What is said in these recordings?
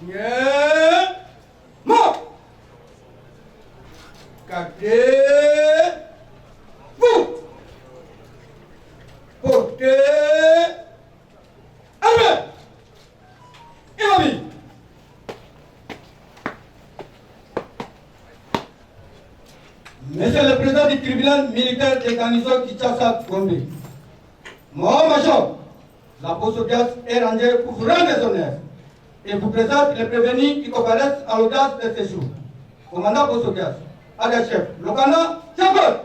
Monsieur le Président du tribunal militaire des garnisons Kinshasa Gombe, mon major, la Bosso-Bias est rangée pour vous rendre les honneurs et vous présente les prévenus qui comparaissent à l'audience de ce jour. Commandant Bosso-Bias, à la chef, le canon, chef.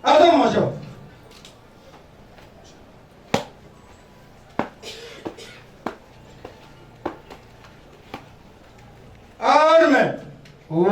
Pardon, major. Arme. Oh.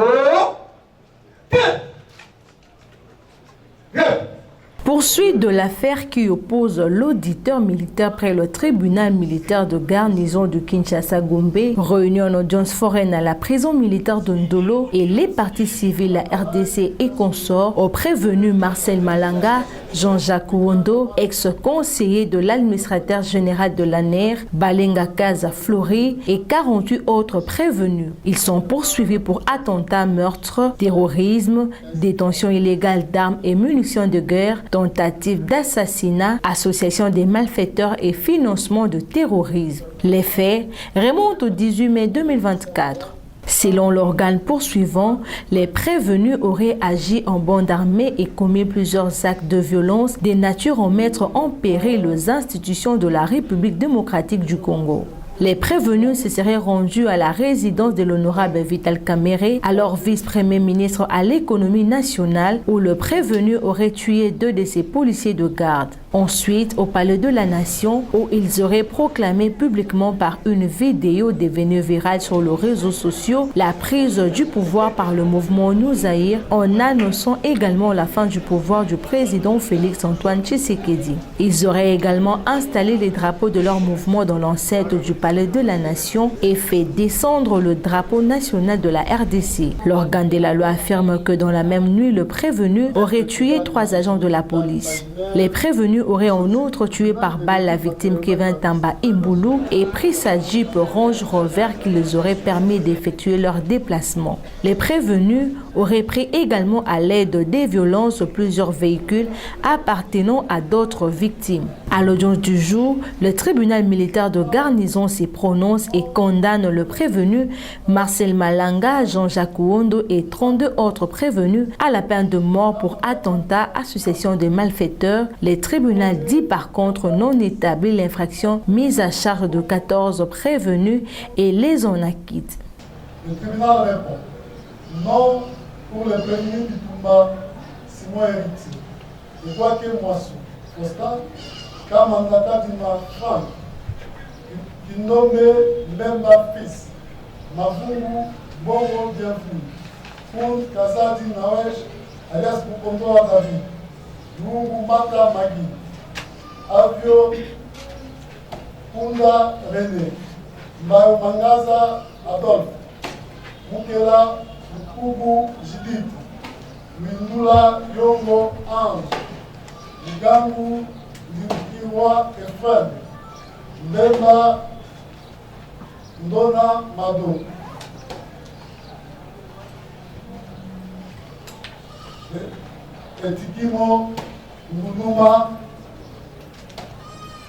Poursuite de l'affaire qui oppose l'auditeur militaire près le tribunal militaire de garnison de Kinshasa-Gombe, réunion en audience foraine à la prison militaire de Ndolo et les partis civils, la RDC et consorts, au prévenu Marcel Malanga, Jean-Jacques Wondo, ex-conseiller de l'administrateur général de l'ANER, Balenga Kaza Flori et 48 autres prévenus. Ils sont poursuivis pour attentat, meurtre, terrorisme, détention illégale d'armes et munitions de guerre, tentative d'assassinat, association des malfaiteurs et financement de terrorisme. Les faits remontent au 18 mai 2024. Selon l'organe poursuivant, les prévenus auraient agi en bande armée et commis plusieurs actes de violence de nature à mettre en péril les institutions de la République démocratique du Congo. Les prévenus se seraient rendus à la résidence de l'honorable Vital Kamerhe, alors vice-premier ministre à l'économie nationale, où le prévenu aurait tué 2 de ses policiers de garde. Ensuite, au palais de la Nation, où ils auraient proclamé publiquement par une vidéo devenue virale sur les réseaux sociaux la prise du pouvoir par le mouvement Nous Haïr, en annonçant également la fin du pouvoir du président Félix-Antoine Tshisekedi. Ils auraient également installé les drapeaux de leur mouvement dans l'enceinte du palais de la Nation et fait descendre le drapeau national de la RDC. L'organe de la loi affirme que dans la même nuit, le prévenu aurait tué 3 agents de la police. Les prévenus auraient en outre tué par balle la victime Kevin Tamba Imboulou et pris sa Jeep Range Rover qui les aurait permis d'effectuer leur déplacement. Les prévenus auraient pris également à l'aide des violences plusieurs véhicules appartenant à d'autres victimes. À l'audience du jour, le tribunal militaire de garnison s'y prononce et condamne le prévenu Marcel Malanga, Jean-Jacques Wondo et 32 autres prévenus à la peine de mort pour attentat, association de malfaiteurs. Le tribunal dit par contre non établi l'infraction mise à charge de 14 prévenus et les en acquitte. Le tribunal répond non pour le prévenu du Toumba, Simon Héritier. Je vois que moi, constat, car mandata d'Ima Franck, qui nommait même ma fils, Mavungu Bongo Bienvenu, pour Kazadi Nawesh, alias Bukondo David, Mungu Mata Magi, Avio Punda René, Mbayo Mangaza Adolphe, Mukela Mukubu Judith, Mindula Yongo Ange, Ligangu Likiwa Efren, Mbemba Ndona Mado. Etikimo Mounouma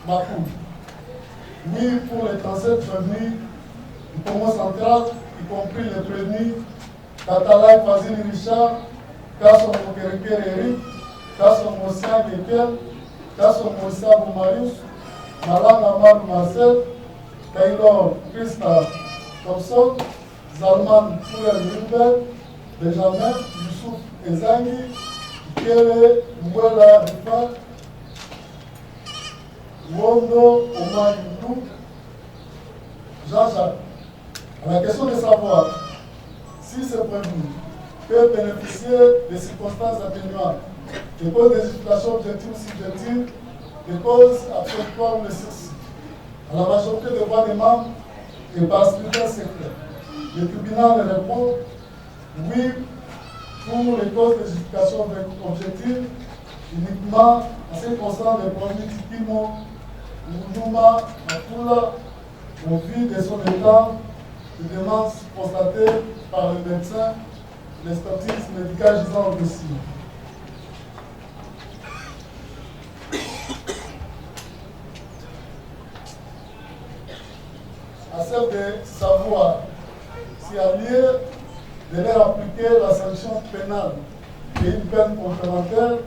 Makou. Oui, pour les 37 prévenus du Congo central, y compris les prévenus Katalai Fazil Richard, Kasson Mokereke Eric, Kasson Mosia Gekel, Kasson Mosia Boumarius, Malang Amar Marcel, Taylor Krista Thompson, Zalman Fuller Wilber, Benjamin Youssouf Ezangi, Kere Mwela Rifa, Wondo Omar Youdou, Jean-Jacques. À la question de savoir si ce prévenu peut bénéficier des circonstances atténuantes, des causes des situations objectives ou subjectives, des causes absolutoires ou de sursis, à la majorité des voix des membres et par scrutin secret. Le tribunal répond oui pour les causes de justification objective, uniquement en ce qui concerne les produits Tikimo Mounouma Makoula, au vu de son état de démence constatée par le médecin, l'expertise médicale gisant au dossier. À celle de savoir s'il y a lieu de leur appliquer la sanction pénale et une peine complémentaire,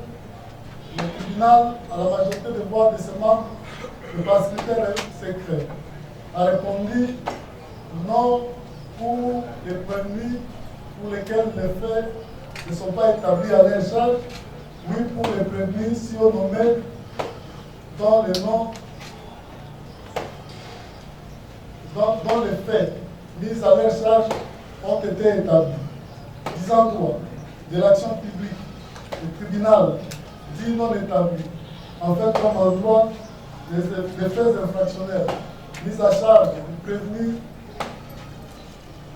le tribunal, à la majorité des voix de ses membres, de faciliter le secret, a répondu non pour les prévenus pour lesquels les faits ne sont pas établis à leur charge, oui pour les prévenus si on nommait dans les noms, dont les faits mis à leur charge ont été établis. Disant quoi? De l'action publique, le tribunal dit non établi, en fait comme en droit, les faits infractionnels mis à charge du prévenu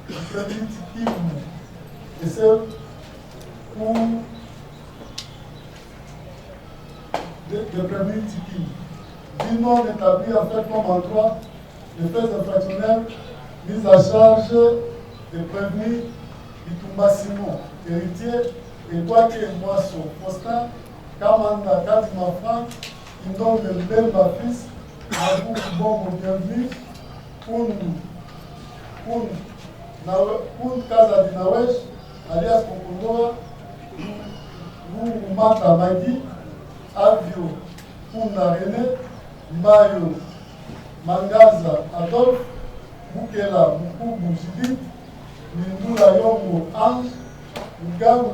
typiquement, et c'est pour des prévenus typiques. Dit non établi, en fait comme en droit, les faits infractionnels mis à charge des prévenus Bitumba Simon, héritier, et Kwake Moisson, Faustin, Kamanda Kadima Franck, Indon Melbel Baptiste, Nabou Bon bienvenue, Poun Kaza Dinawesh, alias Kokondoa, Mata Magui, Avio, Pouna René, Mayo, Mangaza Adolphe, Bukela Mukubu Judith, Mindula Yongo Ange, Mugabu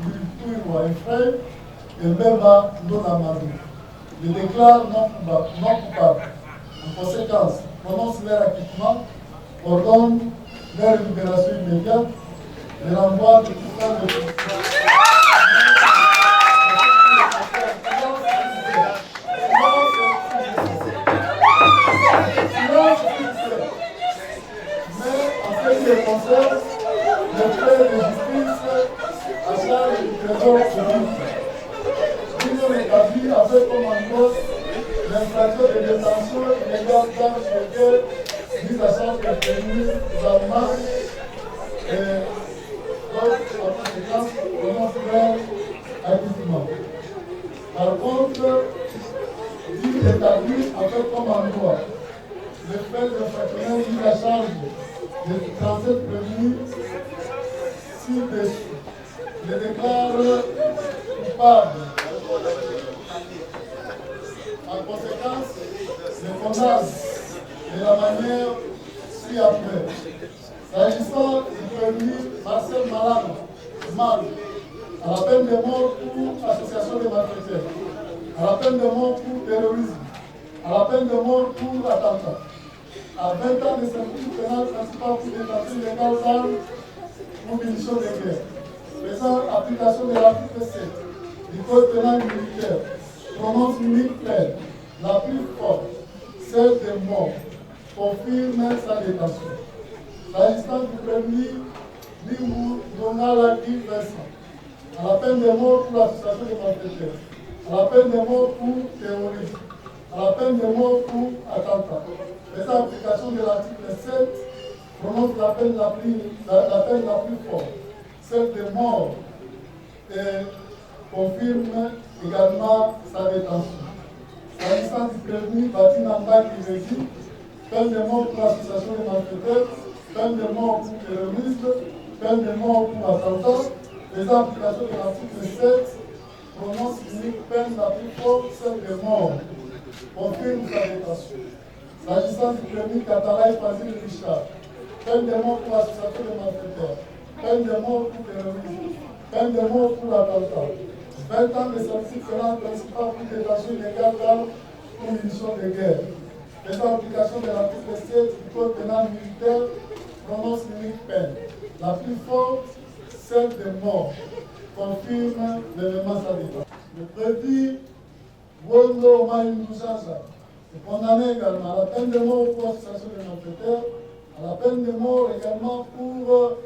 Wiltuirwa Ephraim et Mbemba Ndona Madou. Les déclare non coupables. En conséquence, prononce leur acquittement, ordonne leur libération immédiate, les renvoie de tout temps de concerne le fait de justice à charge du trésor public. Ils ont établi avec comme en cause l'infraction de détention illégale d'armes de guerre mise à charge des prévenus allemands et d'autres en conséquence prononce leur acquittement. Par contre, dit établi avec comme en droit le fait d'infractionnel mis à charge de 37 prévenus ci-dessus les déclare coupables. En conséquence, les condamne de la manière ci-après. S'agissant du prévenu Marcel Mal, à la peine de mort pour association de malfaiteurs, à la peine de mort pour terrorisme, à la peine de mort pour attentat, à 20 ans de servitude pénale principale pour détention illégale d'armes pour munitions de guerre. Faisant application de l'article 7 du Code pénal militaire, prononce l'unique peine, la plus forte, celle de mort, confirme sa détention. S'agissant du prévenu Limou Donala Guy Vincent, à la peine de mort pour l'association des malfaiteurs, à la peine de mort pour terrorisme, à la peine de mort pour attentat. Faisant application de l'article 7, prononce la peine la plus forte, celle de mort, et confirme également sa détention. S'agissant du prévenu Batina Mbaki, peine de mort pour l'association des malfaiteurs, peine de mort pour terrorisme, peine de mort pour attentat, faisant application de l'article 7, prononce l'unique peine la plus forte, celle de mort, confirme sa détention. S'agissant du prévenu Katalaï Fazil Richard, peine de mort pour l'association des malfaiteurs, peine de mort pour terrorisme, peine de mort pour attentat, 20 ans de service pénal principal pour détention illégale d'armes pour munitions de guerre. Faisant application de l'article 7 du Code pénal militaire, prononce l'unique peine, la plus forte, celle de mort, confirme l'élément sanitaire. Le prévu Wondo Maïm Moussasa est condamné également à la peine de mort pour association de malfaiteurs, à la peine de mort également pour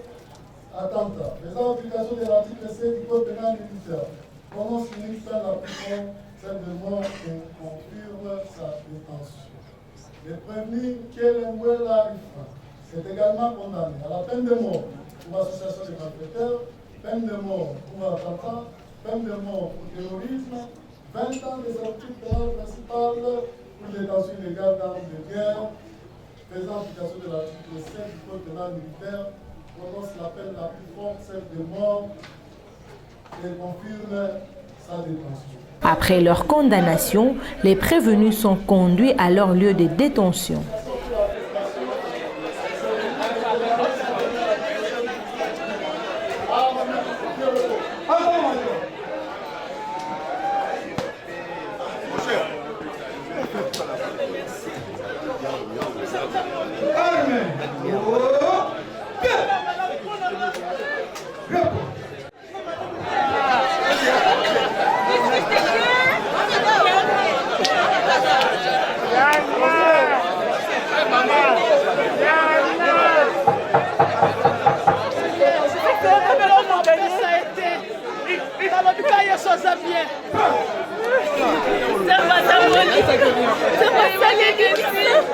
attentat. Faisant application de l'article 7 du Code pénal militaire, prononce l'unique peine la plus forte, celle de mort, et confirme sa détention. le prévenu Kielemwela Rifa, c'est également condamné à la peine de mort pour association de malfaiteurs, peine de mort pour attentat, peine de mort pour terrorisme, 20 ans de sortie pénale principale pour détention illégale d'armes de guerre, faisant application de l'article 7 du code pénal militaire, prononce la peine la plus forte, celle de mort, et confirme sa détention. Après leur condamnation, les prévenus sont conduits à leur lieu de détention. Ça va,